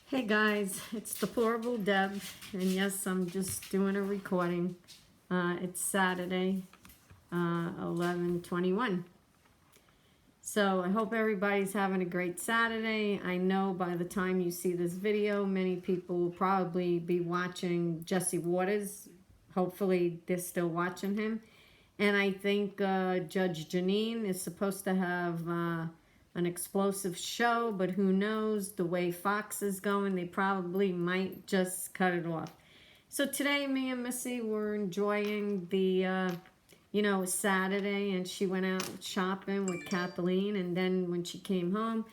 Hey guys, it's Deplorable Deb, and yes, I'm just doing a recording. It's Saturday, 11/21. So I hope everybody's having a great Saturday. I know by the time you see this video, many people will probably be watching Jesse Waters. Hopefully they're still watching him. And I think Judge Janine is supposed to have an explosive show, but who knows, the way Fox is going, they probably might just cut it off. So today, me and Missy were enjoying the, Saturday, and she went out shopping with Kathleen, and then when she came home,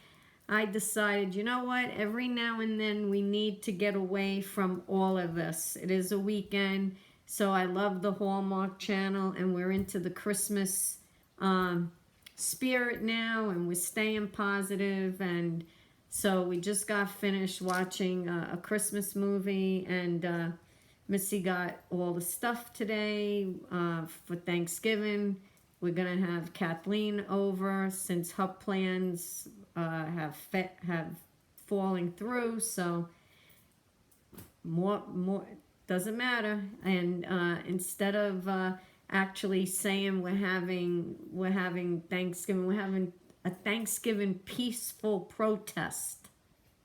I decided, you know what, every now and then we need to get away from all of this. It is a weekend, so I love the Hallmark Channel, and we're into the Christmas spirit now, and we're staying positive. And so we just got finished watching a Christmas movie, and Missy got all the stuff today for Thanksgiving. We're gonna have Kathleen over since her plans have falling through. So more doesn't matter. And instead of actually saying we're having Thanksgiving, we're having a Thanksgiving peaceful protest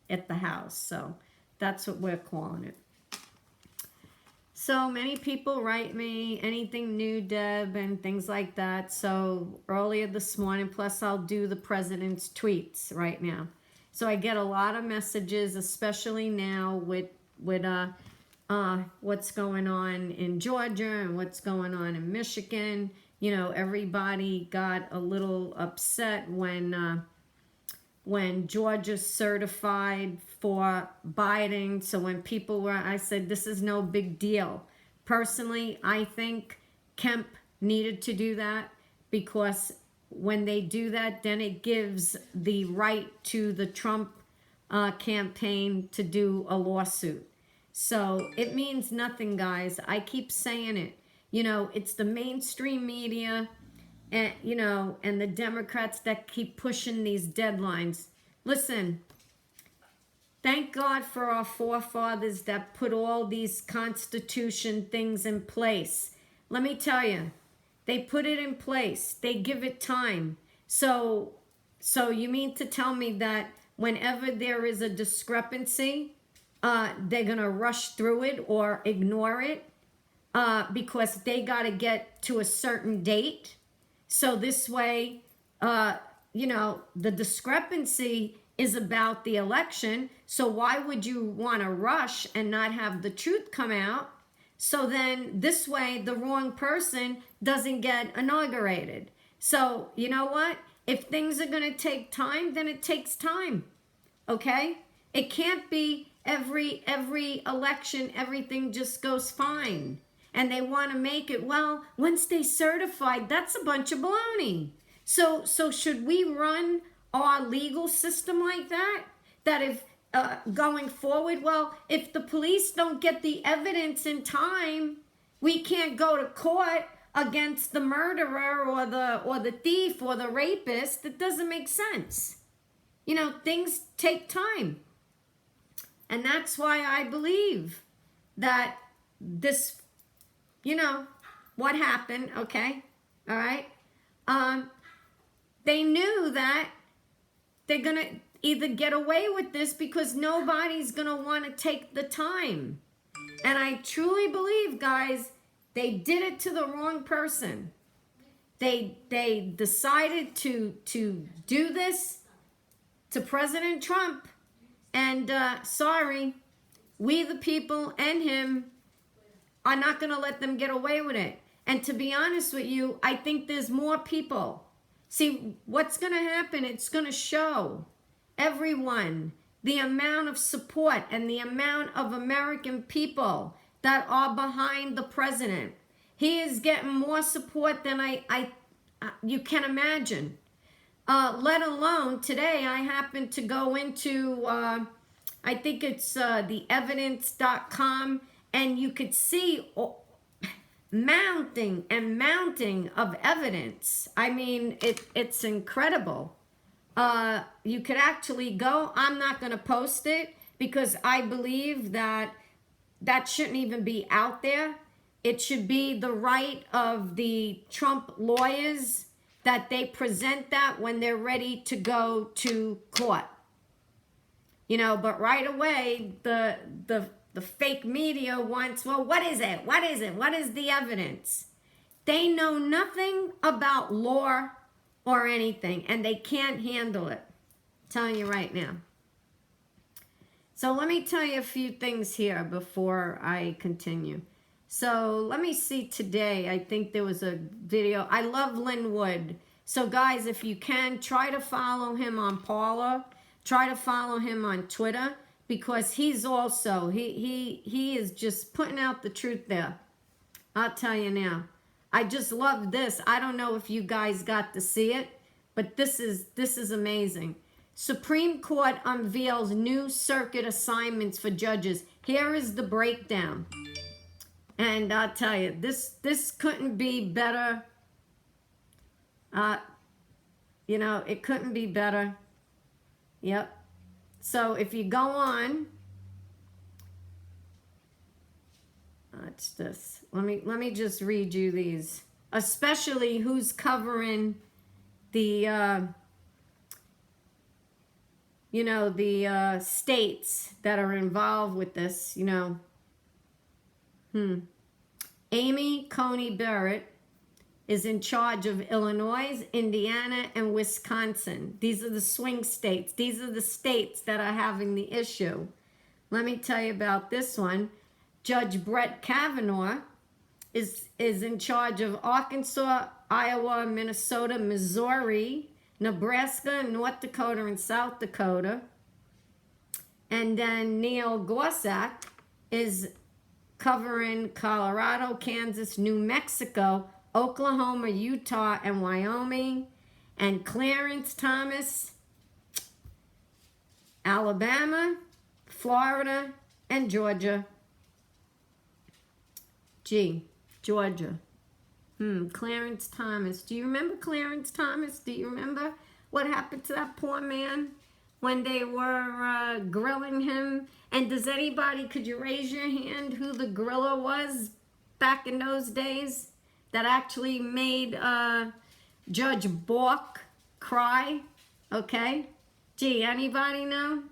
at the house. So that's what we're calling it. So many people write me anything new, Deb, and things like that. So earlier this morning, plus I'll do the president's tweets right now. So I get a lot of messages, especially now with what's going on in Georgia and what's going on in Michigan. You know, everybody got a little upset when Georgia certified for Biden. So when people were, I said, this is no big deal. Personally, I think Kemp needed to do that, because when they do that, then it gives the right to the Trump campaign to do a lawsuit. So it means nothing, guys. I keep saying it. You know, it's the mainstream media and, and the Democrats that keep pushing these deadlines. Listen, thank God for our forefathers that put all these constitution things in place. Let me tell you, they put it in place. They give it time. So you mean to tell me that whenever there is a discrepancy, they're going to rush through it or ignore it because they got to get to a certain date? So this way, the discrepancy is about the election. So why would you want to rush and not have the truth come out? So then this way, the wrong person doesn't get inaugurated. So you know what? If things are going to take time, then it takes time. Okay? It can't be every election, everything just goes fine. And they want to make it, well, once they certified, that's a bunch of baloney. So should we run our legal system like that? That if going forward, well, if the police don't get the evidence in time, we can't go to court against the murderer or the thief or the rapist. That doesn't make sense. You know, things take time. And that's why I believe that this, what happened, okay, all right? They knew that they're going to either get away with this because nobody's going to want to take the time. And I truly believe, guys, they did it to the wrong person. They decided to do this to President Trump. And sorry, we the people and him are not going to let them get away with it. And to be honest with you, I think there's more people. See, what's going to happen, it's going to show everyone the amount of support and the amount of American people that are behind the president. He is getting more support than you can imagine. Let alone today, I happened to go into, I think it's the evidence.com, and you could see mounting of evidence. I mean, it's incredible. You could actually go, I'm not going to post it because I believe that that shouldn't even be out there. It should be the right of the Trump lawyers that they present that when they're ready to go to court. You know, but right away, the fake media wants, well, what is it? What is it? What is the evidence? They know nothing about law or anything, and they can't handle it. I'm telling you right now. So let me tell you a few things here before I continue. So let me see today. I think there was a video. I love Linwood. So guys, if you can, try to follow him on Paula. Try to follow him on Twitter, because he's also, he is just putting out the truth there. I'll tell you now. I just love this. I don't know if you guys got to see it, but this is amazing. Supreme Court unveils new circuit assignments for judges. Here is the breakdown. And I'll tell you, this couldn't be better. You know, it couldn't be better. Yep. So if you go on, watch this. Let me just read you these, especially who's covering the you know, the states that are involved with this. You know, Amy Coney Barrett is in charge of Illinois, Indiana, and Wisconsin. These are the swing states. These are the states that are having the issue. Let me tell you about this one. Judge Brett Kavanaugh is in charge of Arkansas, Iowa, Minnesota, Missouri, Nebraska, North Dakota, and South Dakota. And then Neil Gorsuch is covering Colorado, Kansas, New Mexico, Oklahoma, Utah, and Wyoming. And Clarence Thomas, Alabama, Florida, and Georgia. Georgia. Clarence Thomas. Do you remember Clarence Thomas? Do you remember what happened to that poor man when they were grilling him? And does anybody, could you raise your hand who the griller was back in those days that actually made Judge Bork cry? Okay. Gee, anybody know?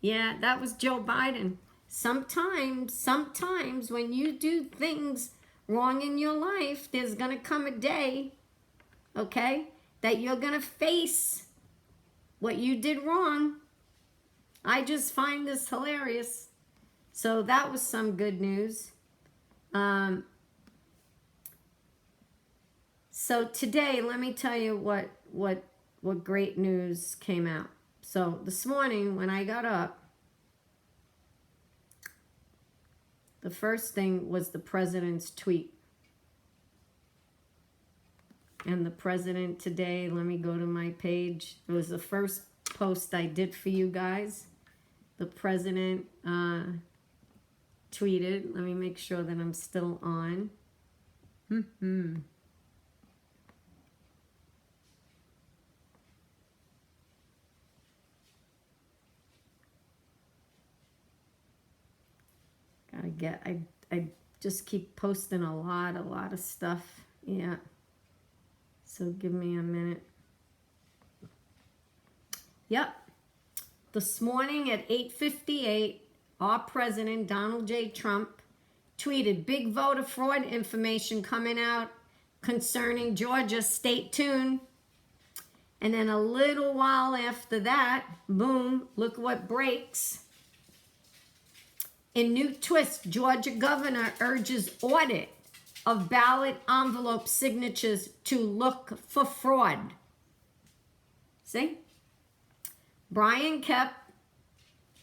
Yeah, that was Joe Biden. Sometimes when you do things wrong in your life, there's going to come a day, okay, that you're going to face what you did wrong. I just find this hilarious. So that was some good news. So today, let me tell you what great news came out. So this morning when I got up, the first thing was the president's tweet. And the president today, let me go to my page. It was the first post I did for you guys. The president tweeted. Let me make sure that I'm still on. I just keep posting a lot of stuff. Yeah. So give me a minute. Yep. This morning at 8:58, our president, Donald J. Trump, tweeted big voter fraud information coming out concerning Georgia. Stay tuned. And then a little while after that, boom, look what breaks. In new twist, Georgia governor urges audit of ballot envelope signatures to look for fraud. See? Brian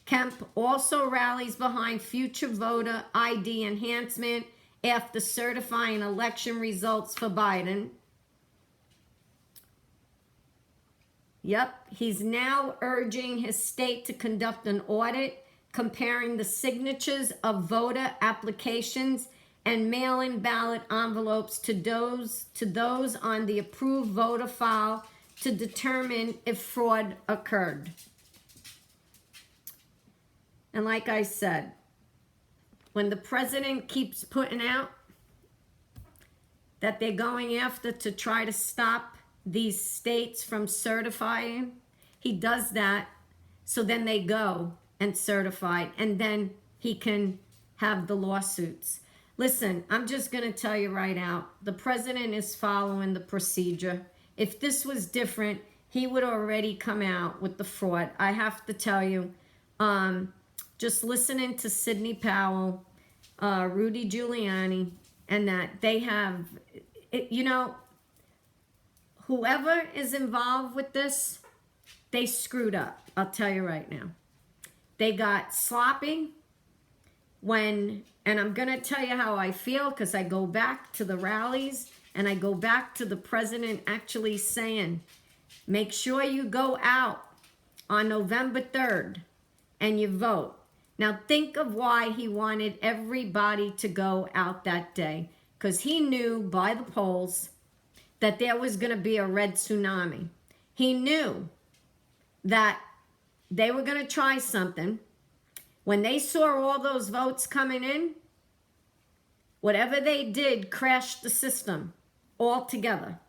Kemp also rallies behind future voter ID enhancement after certifying election results for Biden. Yep, he's now urging his state to conduct an audit comparing the signatures of voter applications and mail-in ballot envelopes to those on the approved voter file to determine if fraud occurred. And like I said, when the president keeps putting out that they're going after to try to stop these states from certifying, he does that so then they go and certify, and then he can have the lawsuits. Listen, I'm just going to tell you right out, the president is following the procedure. If this was different, he would already come out with the fraud. I have to tell you, just listening to Sidney Powell, Rudy Giuliani, and that they have, you know, whoever is involved with this, they screwed up. I'll tell you right now. They got sloppy when, and I'm going to tell you how I feel because I go back to the rallies and I go back to the president actually saying, make sure you go out on November 3rd and you vote. Now think of why he wanted everybody to go out that day, because he knew by the polls that there was going to be a red tsunami. He knew that they were going to try something. When they saw all those votes coming in, whatever they did crashed the system altogether.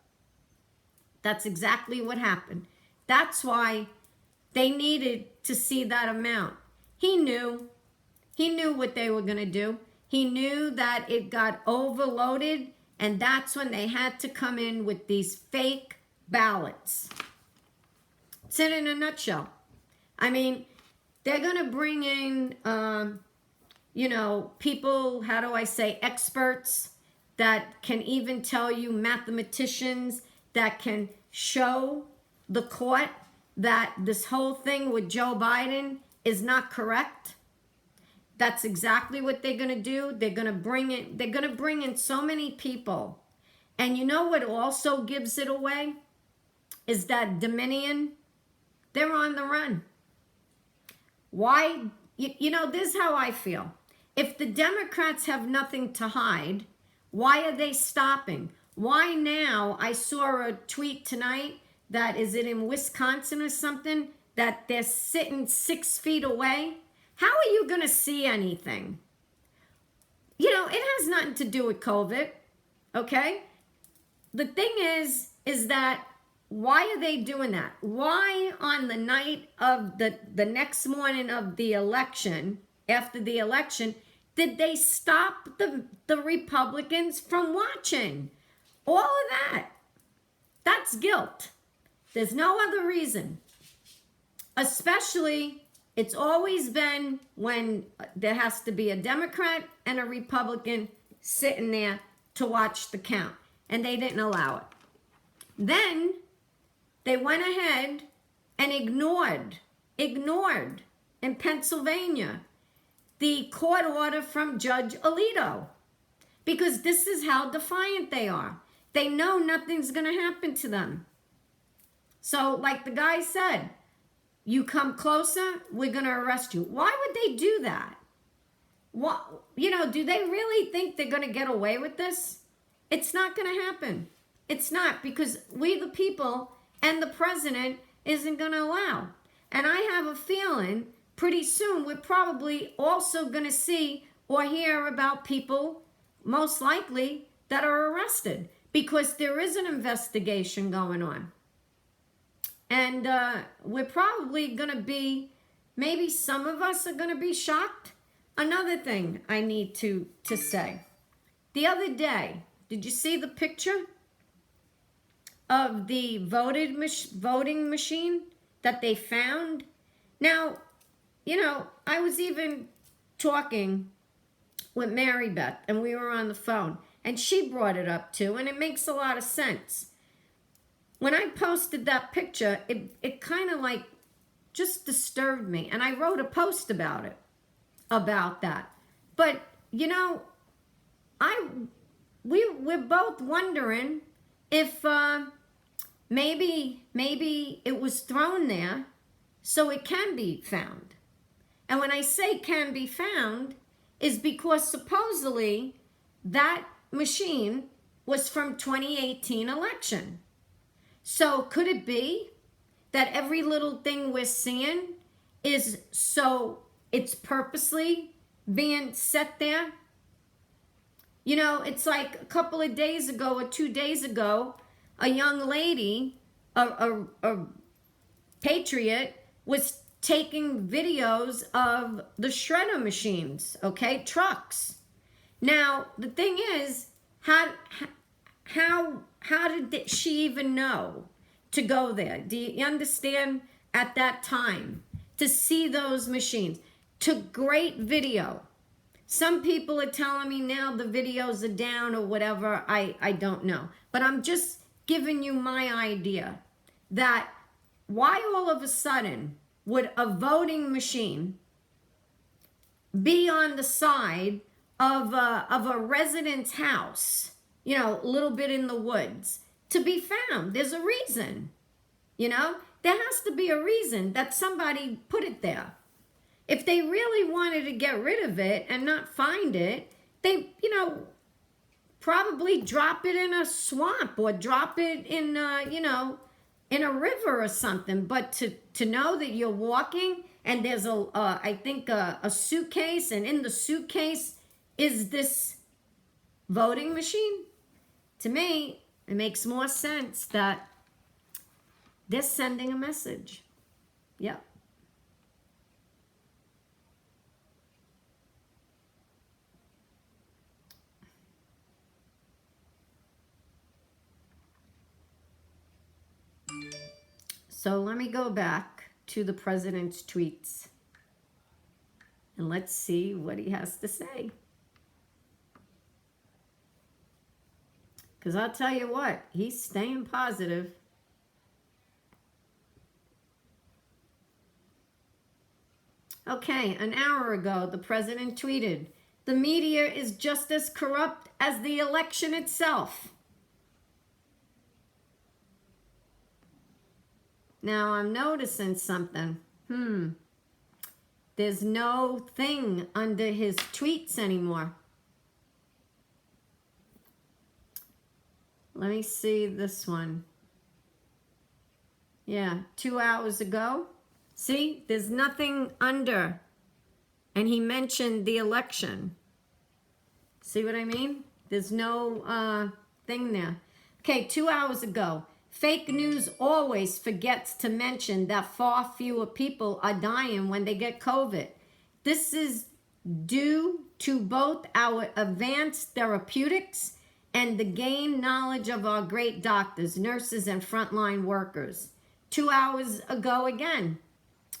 That's exactly what happened. That's why they needed to see that amount. He knew what they were going to do. He knew that it got overloaded, and that's when they had to come in with these fake ballots. It's it in a nutshell. I mean, they're going to bring in, you know, people, how do I say, experts that can even tell you, mathematicians that can show the court that this whole thing with Joe Biden is not correct. That's exactly what they're going to do. They're going to bring in so many people. And you know what also gives it away? Is that Dominion, they're on the run. Why? You know, this is how I feel. If the Democrats have nothing to hide, why are they stopping? Why now? I saw a tweet tonight that, is it in Wisconsin or something, that they're sitting 6 feet away. How are you going to see anything? You know, it has nothing to do with COVID, okay? The thing is that, why are they doing that? Why on the night of the next morning of the election, after the election, did they stop the Republicans from watching? All of that. That's guilt. There's no other reason. Especially, it's always been when there has to be a Democrat and a Republican sitting there to watch the count. And they didn't allow it. Then they went ahead and ignored in Pennsylvania the court order from Judge Alito, because this is how defiant they are. They know nothing's going to happen to them. So like the guy said, you come closer, we're going to arrest you. Why would they do that? What, you know, do they really think they're going to get away with this? It's not going to happen. It's not, because we the people and the president isn't going to allow. And I have a feeling pretty soon we're probably also going to see or hear about people, most likely, that are arrested, because there is an investigation going on. And we're probably going to be, maybe some of us are going to be shocked. Another thing I need to say. The other day, did you see the picture of the voting machine that they found? Now, you know, I was even talking with Mary Beth, and we were on the phone, and she brought it up too, and it makes a lot of sense. When I posted that picture, it kind of like just disturbed me, and I wrote a post about that. But, you know, we're both wondering if maybe it was thrown there so it can be found. And when I say can be found, is because supposedly that machine was from 2018 election. So could it be that every little thing we're seeing is so it's purposely being set there. You know, it's like a couple of days ago or 2 days ago, a young lady, a patriot, was taking videos of the shredder machines, okay, trucks. Now, the thing is, how did she even know to go there? Do you understand? At that time, to see those machines, took great video. Some people are telling me now the videos are down or whatever. I don't know. But I'm just giving you my idea that why all of a sudden would a voting machine be on the side of a resident's house, you know, a little bit in the woods, to be found? There's a reason, you know? There has to be a reason that somebody put it there. If they really wanted to get rid of it and not find it, they, you know, probably drop it in a swamp or drop it in, you know, in a river or something. But to know that you're walking and there's I think a suitcase, and in the suitcase is this voting machine, to me, it makes more sense that they're sending a message. Yep. So let me go back to the president's tweets and let's see what he has to say. Because I'll tell you what, he's staying positive. Okay, an hour ago, the president tweeted, "The media is just as corrupt as the election itself." Now, I'm noticing something. There's no thing under his tweets anymore. Let me see this one. Yeah, 2 hours ago. See, there's nothing under. And he mentioned the election. See what I mean? There's no thing there. Okay, 2 hours ago. Fake news always forgets to mention that far fewer people are dying when they get COVID. This is due to both our advanced therapeutics and the gained knowledge of our great doctors, nurses, and frontline workers. 2 hours ago again,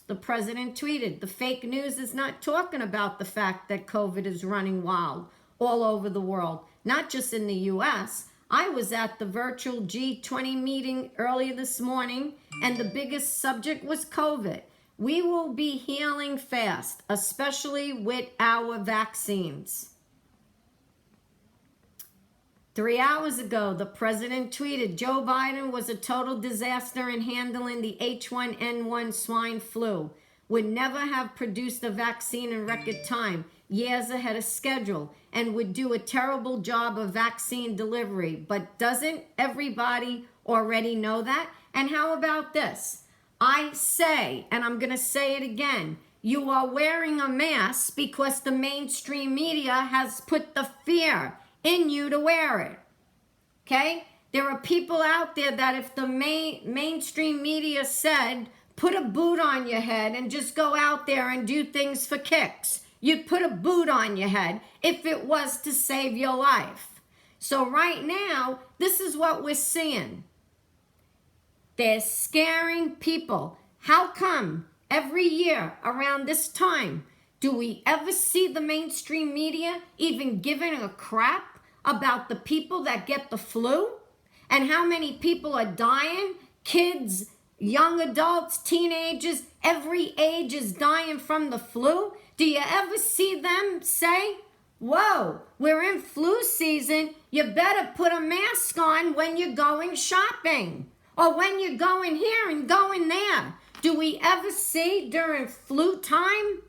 the president tweeted, "The fake news is not talking about the fact that COVID is running wild all over the world, not just in the U.S. I was at the virtual G20 meeting earlier this morning, and the biggest subject was COVID. We will be healing fast, especially with our vaccines." 3 hours ago, the president tweeted, "Joe Biden was a total disaster in handling the H1N1 swine flu. Would never have produced a vaccine in record time, years ahead of schedule, and would do a terrible job of vaccine delivery. But doesn't everybody already know that?" And how about this? I say, and I'm going to say it again, you are wearing a mask because the mainstream media has put the fear in you to wear it. Okay? There are people out there that if the mainstream media said, put a boot on your head and just go out there and do things for kicks, you'd put a boot on your head if it was to save your life. So right now, this is what we're seeing. They're scaring people. How come every year around this time do we ever see the mainstream media even giving a crap about the people that get the flu? And how many people are dying? Kids, young adults, teenagers, every age is dying from the flu. Do you ever see them say, "Whoa, we're in flu season. You better put a mask on when you're going shopping or when you're going here and going there"? Do we ever see during flu time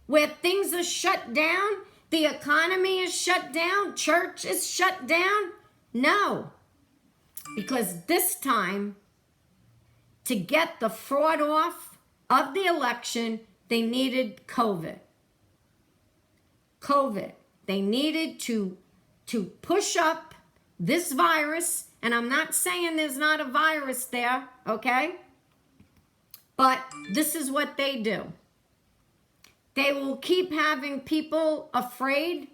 where things are shut down? The economy is shut down. Church is shut down. No. Because this time, to get the fraud off of the election, They needed COVID. COVID. They needed to push up this virus, and I'm not saying there's not a virus there, okay? But this is what they do. They will keep having people afraid.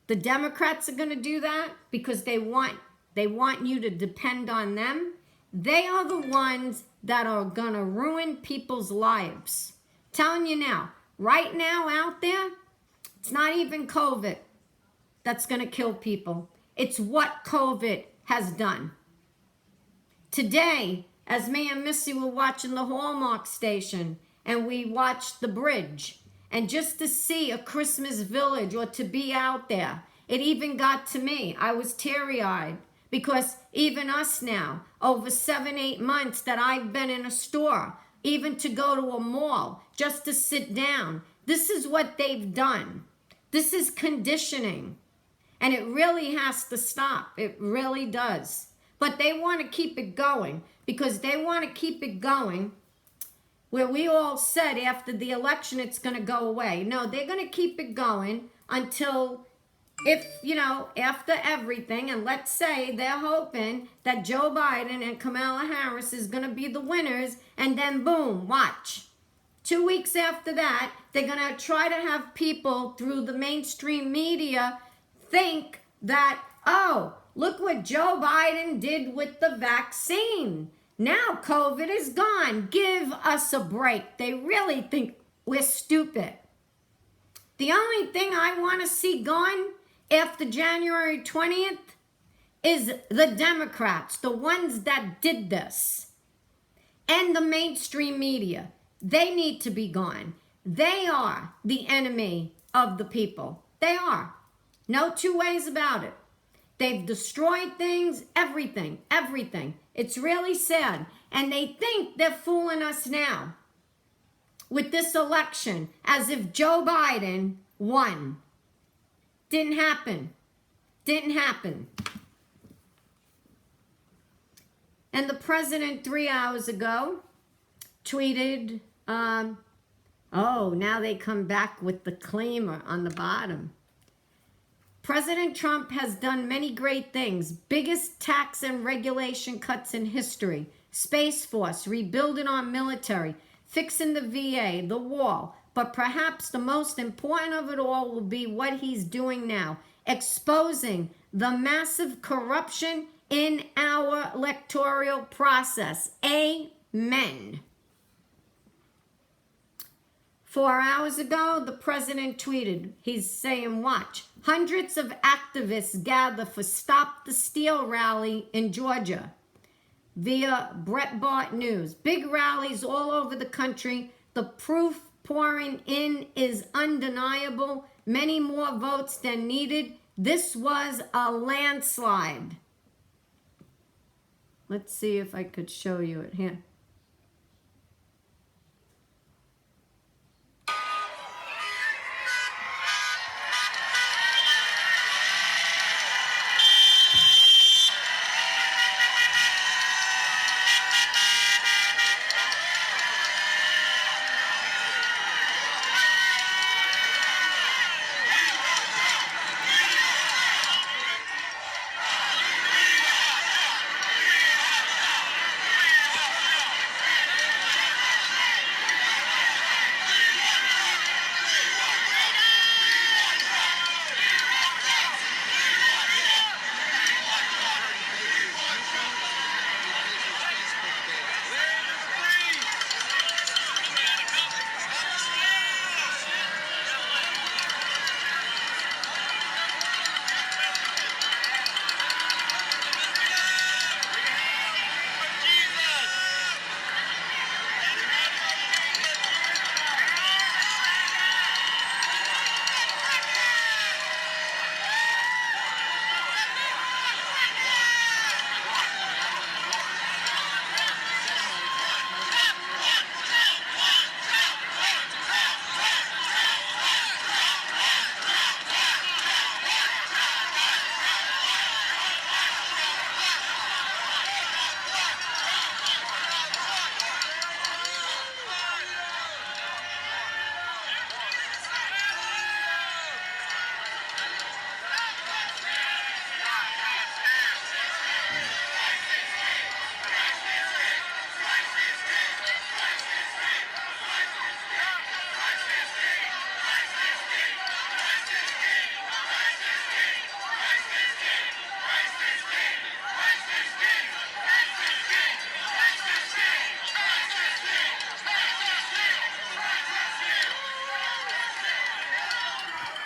The Democrats are going to do that because they want you to depend on them. They are the ones that are going to ruin people's lives. Telling you now, right now out there, it's not even COVID that's going to kill people. It's what COVID has done. Today, as me and Missy were watching the Hallmark station, and we watched the bridge, and just to see a Christmas village or to be out there, it even got to me. I was teary-eyed because even us now, over 7-8 months that I've been in a store, even to go to a mall, just to sit down, this is what they've done. This is conditioning. And it really has to stop. It really does. But they want to keep it going because they want to keep it going where we all said after the election it's going to go away. No, they're going to keep it going until, if, after everything, and let's say they're hoping that Joe Biden and Kamala Harris is going to be the winners, and then boom, watch. 2 weeks after that, they're going to try to have people through the mainstream media think that, oh, look what Joe Biden did with the vaccine. Now COVID is gone. Give us a break. They really think we're stupid. The only thing I want to see gone after January 20th is the Democrats, the ones that did this, and the mainstream media. They need to be gone. They are the enemy of the people. They are. No two ways about it. They've destroyed things, everything. It's really sad. And they think they're fooling us now with this election as if Joe Biden won. Didn't happen. And the president 3 hours ago tweeted, now they come back with the claimer on the bottom. President Trump has done many great things. Biggest tax and regulation cuts in history. Space Force, rebuilding our military, fixing the VA, the wall. But perhaps the most important of it all will be what he's doing now. Exposing the massive corruption in our electoral process. Amen. 4 hours ago, the president tweeted, he's saying, watch, hundreds of activists gather for Stop the Steal rally in Georgia via Breitbart News. Big rallies all over the country. The proof pouring in is undeniable. Many more votes than needed. This was a landslide. Let's see if I could show you it here.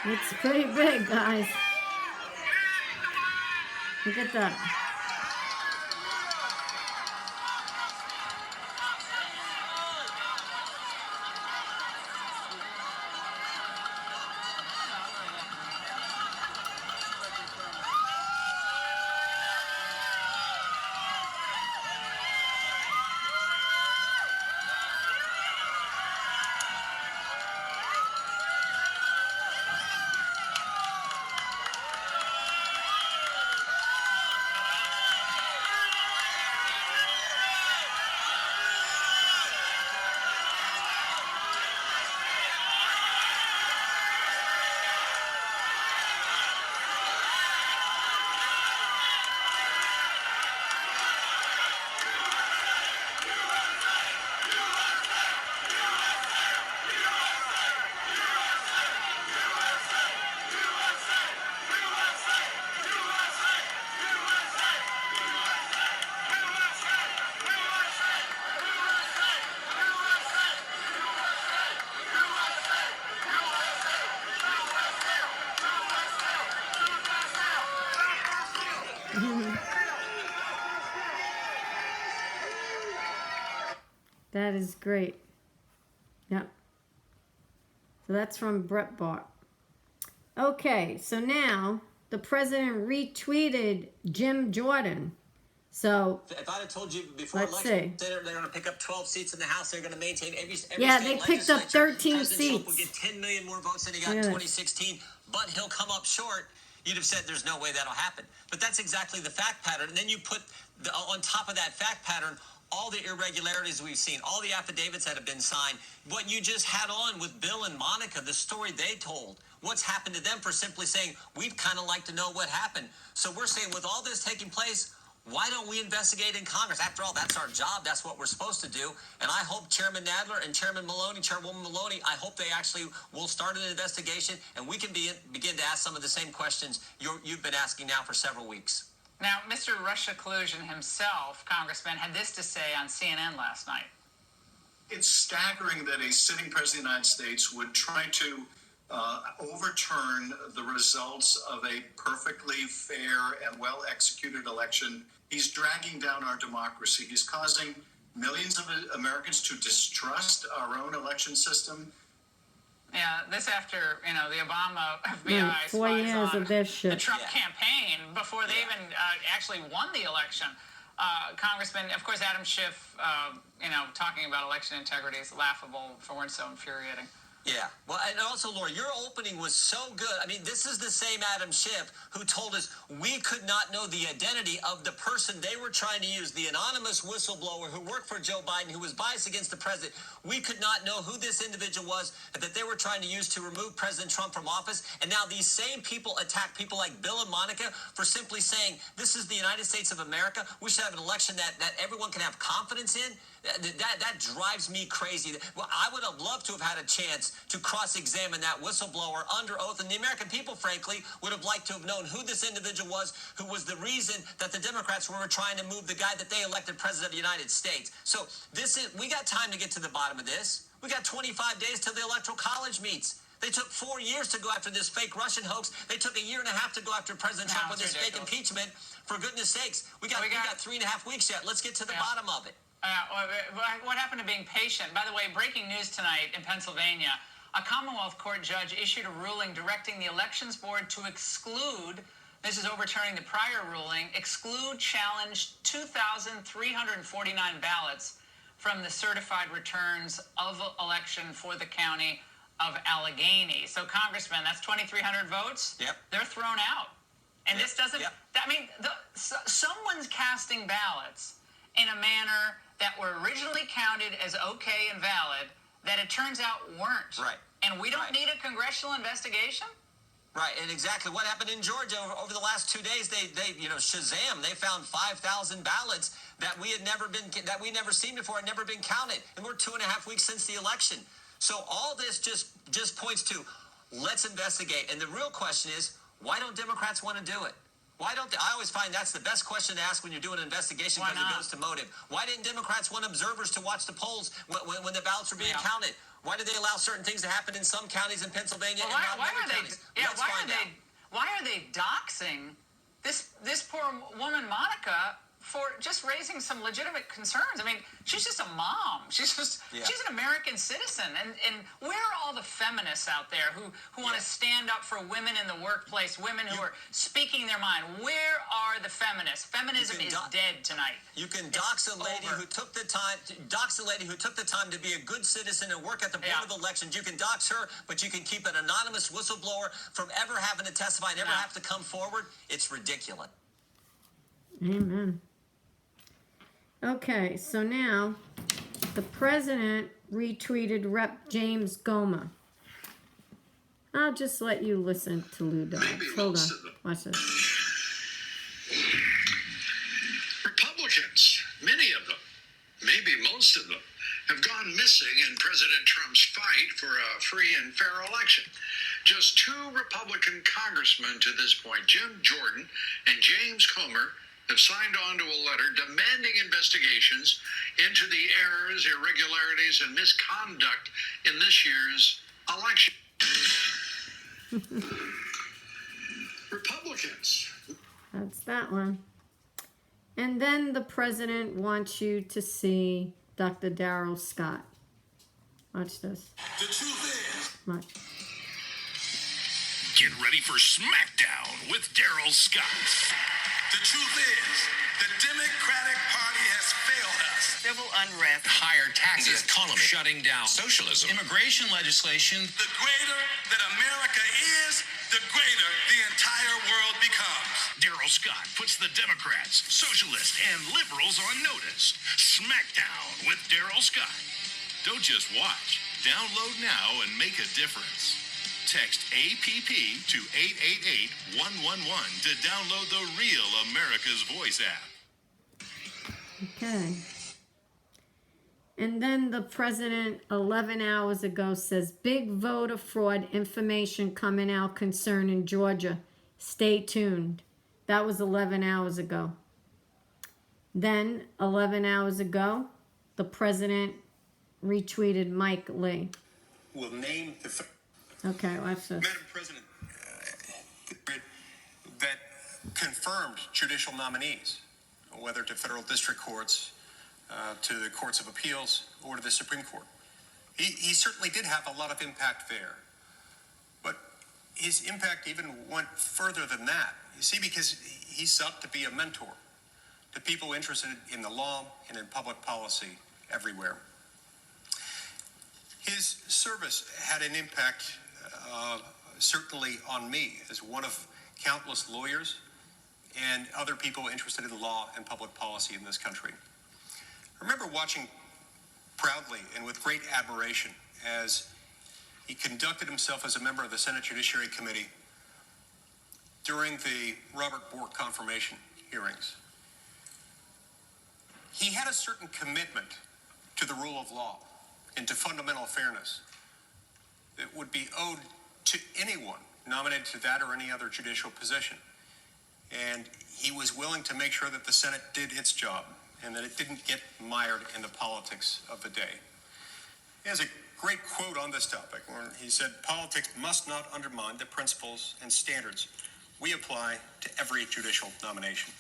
It's pretty big, guys. Look at that. That is great. Yep. So that's from Brett Bart. Okay, so now the president retweeted Jim Jordan. So if I'd have told you before election, they're going to pick up 12 seats in the House, they're going to maintain every yeah, state they picked up 13 President seats. Trump will get 10 million more votes than he got in 2016, but he'll come up short. You'd have said there's no way that'll happen. But that's exactly the fact pattern. And then you put on top of that fact pattern all the irregularities we've seen, all the affidavits that have been signed, what you just had on with Bill and Monica, the story they told, what's happened to them for simply saying, we'd kind of like to know what happened. So we're saying with all this taking place, why don't we investigate in Congress? After all, that's our job. That's what we're supposed to do. And I hope Chairman Nadler and Chairwoman Maloney, I hope they actually will start an investigation and we can begin to ask some of the same questions you've been asking now for several weeks. Now, Mr. Russia Collusion himself, Congressman, had this to say on CNN last night. It's staggering that a sitting president of the United States would try to overturn the results of a perfectly fair and well-executed election. He's dragging down our democracy. He's causing millions of Americans to distrust our own election system. Yeah, this after, the Obama FBI 4 years of this shit. The Trump campaign before they even actually won the election. Congressman, of course, Adam Schiff, talking about election integrity is laughable for words so infuriating. Yeah. Well, and also, Laura, your opening was so good. I mean, this is the same Adam Schiff who told us we could not know the identity of the person they were trying to use, the anonymous whistleblower who worked for Joe Biden, who was biased against the president. We could not know who this individual was that they were trying to use to remove President Trump from office. And now these same people attack people like Bill and Monica for simply saying, this is the United States of America. We should have an election that everyone can have confidence in. That drives me crazy. Well, I would have loved to have had a chance to cross-examine that whistleblower under oath. And the American people, frankly, would have liked to have known who this individual was, who was the reason that the Democrats were trying to move the guy that they elected president of the United States. So we got time to get to the bottom of this. We got 25 days till the Electoral College meets. They took 4 years to go after this fake Russian hox. They took a year and a half to go after President Trump with this fake impeachment. For goodness sakes, we got 3.5 weeks yet. Let's get to the bottom of it. What happened to being patient? By the way, breaking news tonight in Pennsylvania, a Commonwealth Court judge issued a ruling directing the Elections Board to exclude, this is overturning the prior ruling, challenged 2,349 ballots from the certified returns of election for the county of Allegheny. So, Congressman, that's 2,300 votes. Yep. They're thrown out. And this doesn't, someone's casting ballots in a manner that were originally counted as okay and valid that it turns out weren't. Right. And we don't need a congressional investigation? Right, and exactly what happened in Georgia over the last 2 days, they Shazam, they found 5,000 ballots that we never seen before, had never been counted. And we're 2.5 weeks since the election. So all this just points to, let's investigate. And the real question is, why don't Democrats want to do it? Why don't they? I always find that's the best question to ask when you're doing an investigation because it goes to motive. Why didn't Democrats want observers to watch the polls when the ballots were being counted? Why did they allow certain things to happen in some counties in Pennsylvania and not in other counties? Why are they doxing this poor woman, Monica, for just raising some legitimate concerns? I mean, she's just a mom. She's an American citizen. And where are all the feminists out there who want to stand up for women in the workplace, women who are speaking their mind? Where are the feminists? Feminism is dead tonight. You can dox a lady who took the time to be a good citizen and work at the Board of Elections. You can dox her, but you can keep an anonymous whistleblower from ever having to testify and ever have to come forward. It's ridiculous. Amen. Okay, so now the president retweeted Rep. James Gorman. I'll just let you listen to Ludo. Hold on. Watch this. Republicans, many of them, maybe most of them, have gone missing in President Trump's fight for a free and fair election. Just 2 Republican congressmen to this point, Jim Jordan and James Comer, have signed on to a letter demanding investigations into the errors, irregularities, and misconduct in this year's election. Republicans. That's that one. And then the president wants you to see Dr. Daryl Scott. Watch this. The truth is. Watch. Get ready for SmackDown with Daryl Scott. The truth is, the Democratic Party has failed us. Civil unrest, Higher taxes, economy shutting down, Socialism. immigration legislation. The greater that America is, the greater the entire world becomes. Daryl Scott puts the Democrats, socialists, and liberals on notice. SmackDown with Daryl Scott. Don't just watch. Download now and make a difference. Text APP to 888-111 to download the real America's Voice app. Okay. And then the president 11 hours ago says, big voter fraud information coming out concerning Georgia. Stay tuned. That was 11 hours ago. Then 11 hours ago, the president retweeted Mike Lee. Will name the... Okay, watch this. Madam President, that confirmed judicial nominees, whether to federal district courts, to the courts of appeals, or to the Supreme Court. He certainly did have a lot of impact there. But his impact even went further than that. You see, because he sought to be a mentor to people interested in the law and in public policy everywhere. His service had an impact certainly on me as one of countless lawyers and other people interested in law and public policy in this country. I remember watching proudly and with great admiration as he conducted himself as a member of the Senate Judiciary Committee during the Robert Bork confirmation hearings. He had a certain commitment to the rule of law and to fundamental fairness that would be owed to anyone nominated to that or any other judicial position. And he was willing to make sure that the Senate did its job and that it didn't get mired in the politics of the day. He has a great quote on this topic where he said, politics must not undermine the principles and standards we apply to every judicial nomination.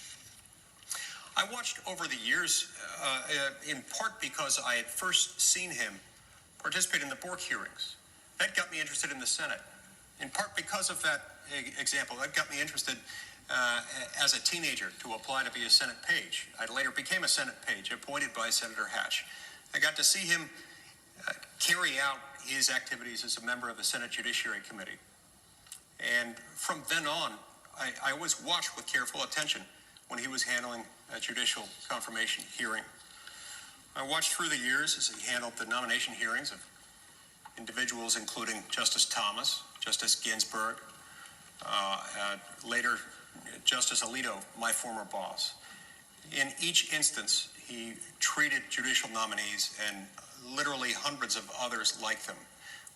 I watched over the years, in part because I had first seen him participate in the Bork hearings. That got me interested in the Senate. In part because of that example, that got me interested as a teenager to apply to be a Senate page. I later became a Senate page, appointed by Senator Hatch. I got to see him carry out his activities as a member of the Senate Judiciary Committee. And from then on, I always watched with careful attention when he was handling a judicial confirmation hearing. I watched through the years as he handled the nomination hearings of individuals including Justice Thomas, Justice Ginsburg, later Justice Alito, my former boss. In each instance, he treated judicial nominees and literally hundreds of others like them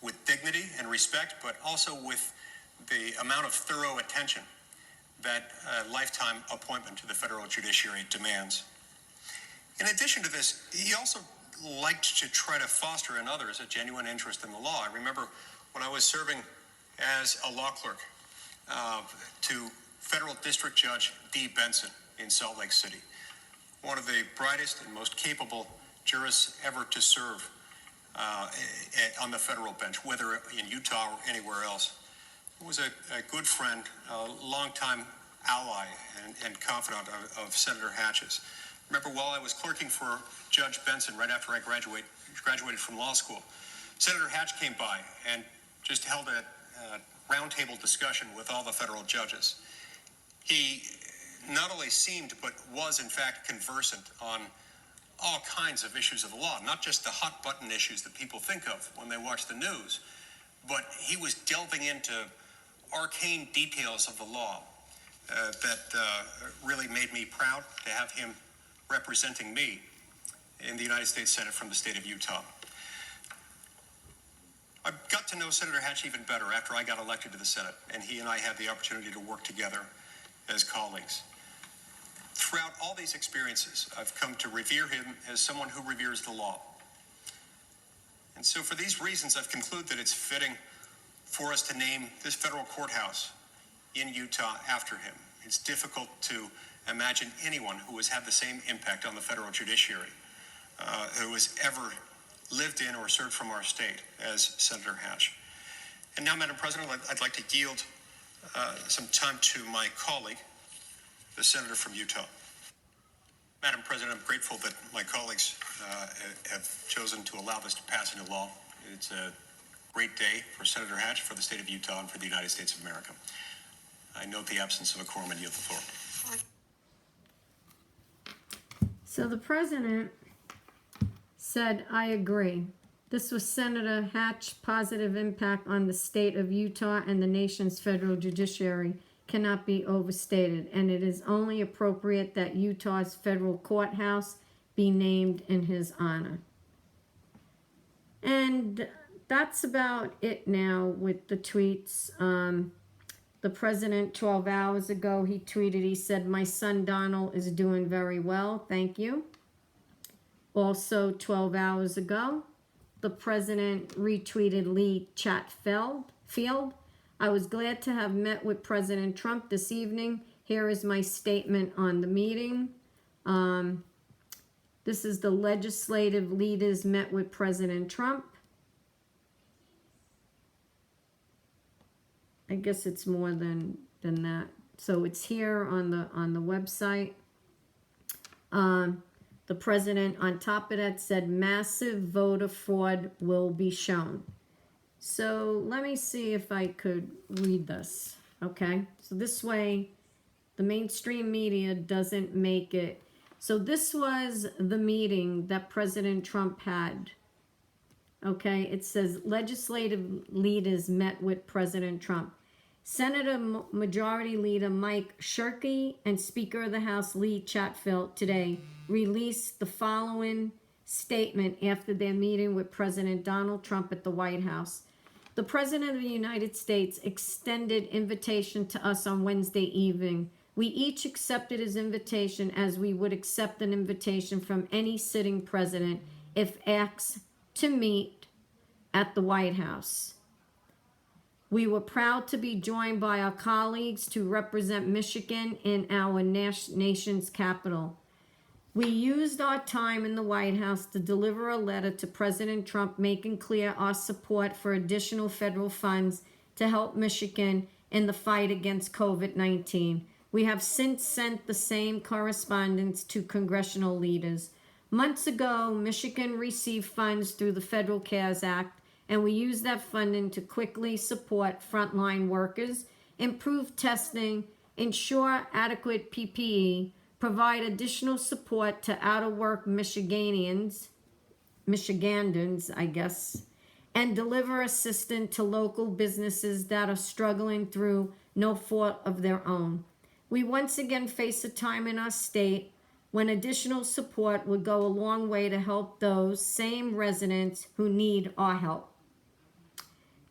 with dignity and respect, but also with the amount of thorough attention that lifetime appointment to the federal judiciary demands. In addition to this, he also liked to try to foster in others a genuine interest in the law. I remember when I was serving as a law clerk to Federal District Judge Dee Benson in Salt Lake City, one of the brightest and most capable jurists ever to serve on the federal bench, whether in Utah or anywhere else. He was a good friend, a longtime ally and confidant of Senator Hatch's. Remember, while I was clerking for Judge Benson right after I graduated from law school, Senator Hatch came by and just held a roundtable discussion with all the federal judges. He not only seemed, but was in fact conversant on all kinds of issues of the law, not just the hot button issues that people think of when they watch the news, but he was delving into arcane details of the law that really made me proud to have him representing me in the United States Senate from the state of Utah. I got to know Senator Hatch even better after I got elected to the Senate, and he and I had the opportunity to work together as colleagues. Throughout all these experiences, I've come to revere him as someone who reveres the law. And so for these reasons, I've concluded that it's fitting for us to name this federal courthouse in Utah after him. It's difficult to imagine anyone who has had the same impact on the federal judiciary, who has ever lived in or served from our state as Senator Hatch. And now, Madam President, I'd like to yield some time to my colleague, the senator from Utah. Madam President, I'm grateful that my colleagues have chosen to allow this to pass into law. It's a great day for Senator Hatch, for the state of Utah, and for the United States of America. I note the absence of a quorum and yield the floor. So the president said, I agree. This was Senator Hatch's positive impact on the state of Utah and the nation's federal judiciary cannot be overstated, and it is only appropriate that Utah's federal courthouse be named in his honor. And that's about it now with the tweets. The president, 12 hours ago, he tweeted, he said, my son Donald is doing very well, thank you. Also, 12 hours ago, the president retweeted Lee Chatfield. I was glad to have met with President Trump this evening. Here is my statement on the meeting. This is the legislative leaders met with President Trump. I guess it's more than that. So it's here on the website. The president on top of that said massive voter fraud will be shown. So let me see if I could read this. Okay, so this way the mainstream media doesn't make it. So this was the meeting that President Trump had. Okay, it says legislative leaders met with President Trump. Senator Majority Leader Mike Shirkey and Speaker of the House Lee Chatfield today released the following statement after their meeting with President Donald Trump at the White House. The President of the United States extended invitation to us on Wednesday evening. We each accepted his invitation as we would accept an invitation from any sitting president if asked to meet at the White House. We were proud to be joined by our colleagues to represent Michigan in our nation's capital. We used our time in the White House to deliver a letter to President Trump making clear our support for additional federal funds to help Michigan in the fight against COVID-19. We have since sent the same correspondence to congressional leaders. Months ago, Michigan received funds through the Federal CARES Act, and we used that funding to quickly support frontline workers, improve testing, ensure adequate PPE, provide additional support to out-of-work Michiganders, I guess, and deliver assistance to local businesses that are struggling through no fault of their own. We once again face a time in our state when additional support would go a long way to help those same residents who need our help.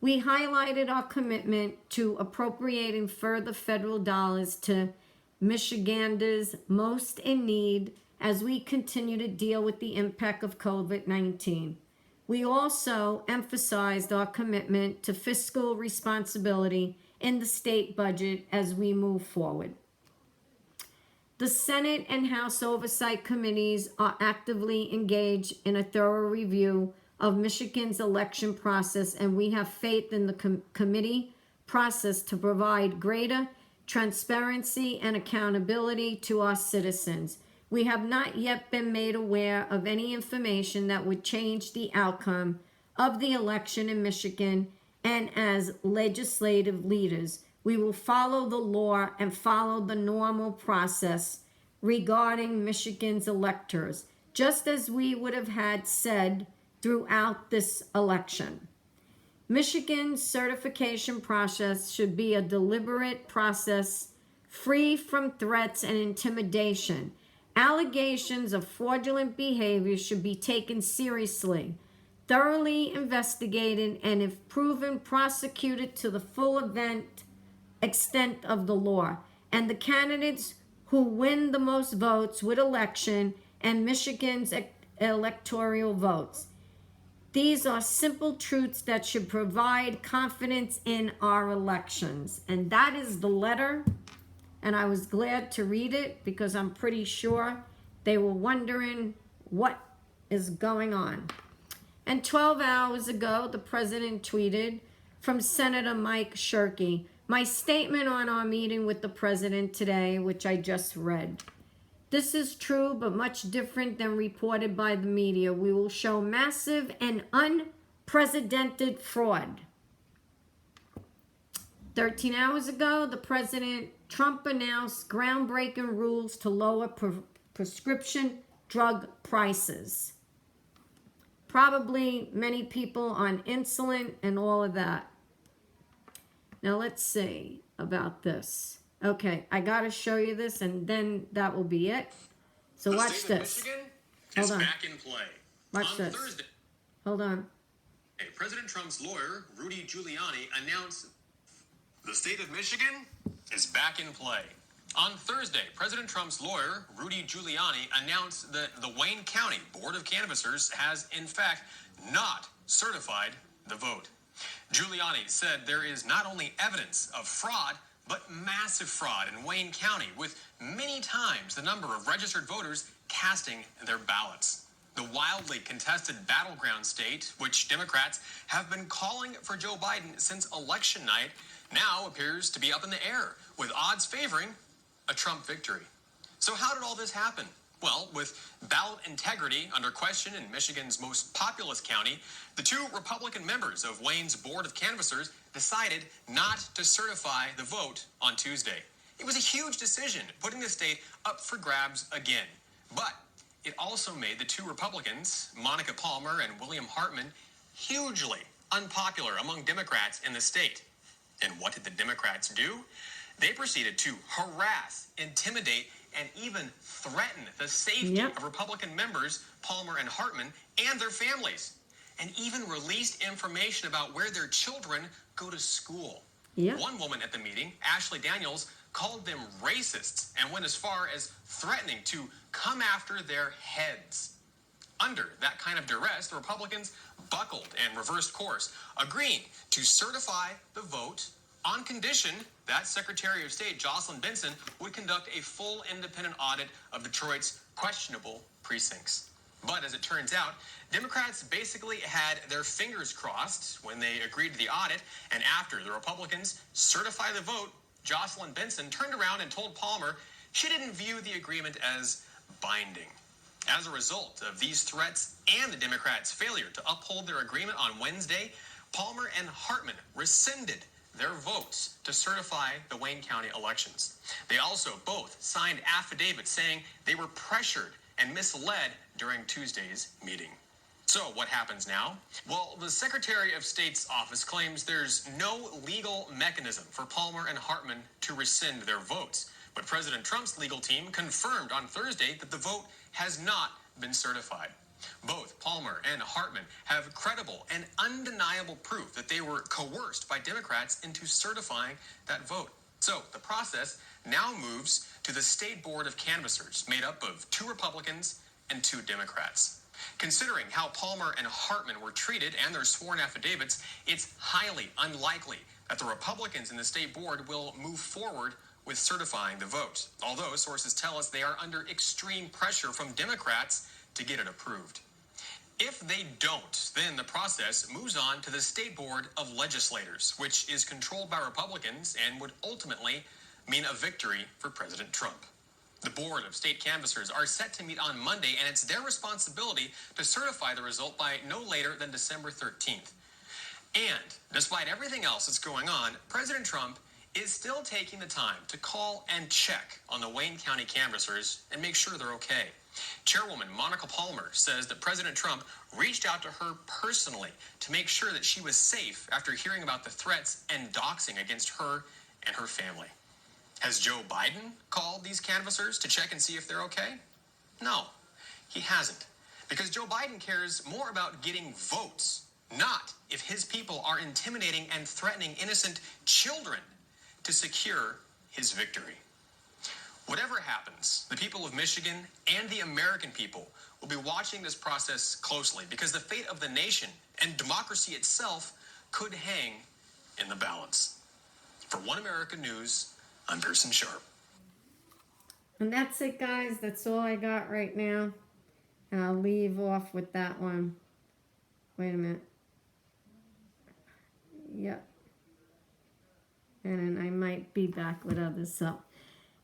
We highlighted our commitment to appropriating further federal dollars to Michiganders most in need as we continue to deal with the impact of COVID-19. We also emphasized our commitment to fiscal responsibility in the state budget as we move forward. The Senate and House Oversight Committees are actively engaged in a thorough review of Michigan's election process, and we have faith in the committee process to provide greater transparency and accountability to our citizens. We have not yet been made aware of any information that would change the outcome of the election in Michigan, and as legislative leaders, we will follow the law and follow the normal process regarding Michigan's electors, just as we would have had said throughout this election. Michigan's certification process should be a deliberate process free from threats and intimidation. Allegations of fraudulent behavior should be taken seriously, thoroughly investigated, and if proven, prosecuted to the full extent of the law. And the candidates who win the most votes with election and Michigan's electoral votes. These are simple truths that should provide confidence in our elections. And that is the letter. And I was glad to read it because I'm pretty sure they were wondering what is going on. And 12 hours ago, the president tweeted from Senator Mike Shirkey, my statement on our meeting with the president today, which I just read. This is true, but much different than reported by the media. We will show massive and unprecedented fraud. 13 hours ago, the President Trump announced groundbreaking rules to lower prescription drug prices. Probably many people on insulin and all of that. Now let's see about this. Okay, I got to show you this, and then that will be it. So watch this. Hold on. Back in play. Watch this. Thursday, hold on. President Trump's lawyer, Rudy Giuliani, announced the state of Michigan is back in play. On Thursday, President Trump's lawyer, Rudy Giuliani, announced that the Wayne County Board of Canvassers has, in fact, not certified the vote. Giuliani said there is not only evidence of fraud, but massive fraud in Wayne County, with many times the number of registered voters casting their ballots. The wildly contested battleground state, which Democrats have been calling for Joe Biden since election night, now appears to be up in the air, with odds favoring a Trump victory. So how did all this happen? Well, with ballot integrity under question in Michigan's most populous county, the two Republican members of Wayne's Board of Canvassers decided not to certify the vote on Tuesday. It was a huge decision, putting the state up for grabs again. But it also made the two Republicans, Monica Palmer and William Hartman, hugely unpopular among Democrats in the state. And what did the Democrats do? They proceeded to harass, intimidate, and even threaten the safety of Republican members, Palmer and Hartman, and their families, and even released information about where their children go to school. One woman at the meeting, Ashley Daniels, called them racists and went as far as threatening to come after their heads. Under that kind of duress, the Republicans buckled and reversed course, agreeing to certify the vote on condition that Secretary of State Jocelyn Benson would conduct a full independent audit of Detroit's questionable precincts. But as it turns out, Democrats basically had their fingers crossed when they agreed to the audit, and after the Republicans certified the vote, Jocelyn Benson turned around and told Palmer she didn't view the agreement as binding. As a result of these threats and the Democrats' failure to uphold their agreement on Wednesday, Palmer and Hartman rescinded their votes to certify the Wayne County elections. They also both signed affidavits saying they were pressured and misled during Tuesday's meeting. So what happens now? Well, the Secretary of State's office claims there's no legal mechanism for Palmer and Hartman to rescind their votes. But President Trump's legal team confirmed on Thursday that the vote has not been certified. Both Palmer and Hartman have credible and undeniable proof that they were coerced by Democrats into certifying that vote. So the process now moves to the State Board of Canvassers, made up of 2 Republicans and 2 Democrats. Considering how Palmer and Hartman were treated and their sworn affidavits, it's highly unlikely that the Republicans in the State Board will move forward with certifying the vote, although sources tell us they are under extreme pressure from Democrats to get it approved. If they don't, then the process moves on to the State Board of Legislators, which is controlled by Republicans and would ultimately mean a victory for President Trump. The Board of State Canvassers are set to meet on Monday, and it's their responsibility to certify the result by no later than December 13th. And despite everything else that's going on, President Trump is still taking the time to call and check on the Wayne County canvassers and make sure they're okay. Chairwoman Monica Palmer says that President Trump reached out to her personally to make sure that she was safe after hearing about the threats and doxing against her and her family. Has Joe Biden called these canvassers to check and see if they're okay? No, he hasn't. Because Joe Biden cares more about getting votes, not if his people are intimidating and threatening innocent children to secure his victory. Whatever happens, the people of Michigan and the American people will be watching this process closely because the fate of the nation and democracy itself could hang in the balance. For One America News, I'm Pearson Sharp. And that's it, guys. That's all I got right now. And I'll leave off with that one. Wait a minute. Yep. And then I might be back with others. So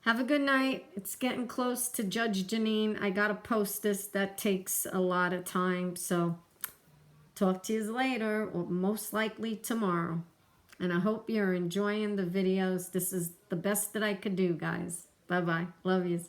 have a good night. It's getting close to Judge Janine. I got to post this. That takes a lot of time. So talk to you later, or most likely tomorrow. And I hope you're enjoying the videos. This is the best that I could do, guys. Bye-bye. Love yous.